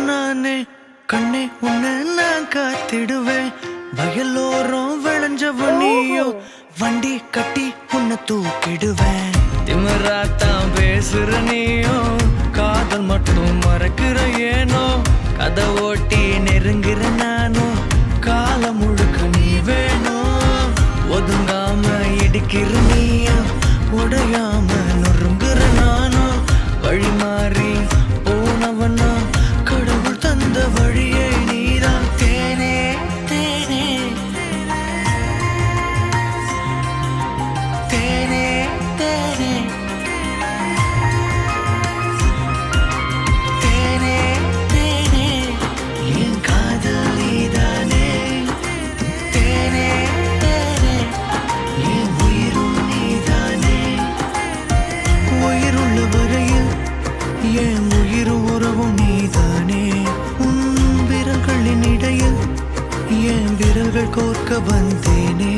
நானே கண்ணே உன்னை நான் காத்திடுவேன் வயலோரம் விளைஞ்சவனியோ வண்டி கட்டி உன்னை தூக்கிடுவேன் திமிராத்தான் பேசுற நீயோ காதல் மட்டும் மறக்கிற ஏனோ கதை ஓட்டி நெருங்குற நானும் காலம் முழுக்க நீ வேணும் ஒதுங்காம இடிக்கிற நீயோ உடையாம நொறுங்குற நானும் வழி மாறி போனவனா கடவுள் தந்த வழியை நீதான் தேனே தேனே தேனே தேனே தேனே தேனே என் காதல் நீதானே தேனே தேனே என் உயிரும் நீதானே உயிருள்ள வரையில் என் உயிர் உறவும் நீதானே உன் விரல்களின் இடையில் என் விரல்கள் கோர்க்க வந்தேனே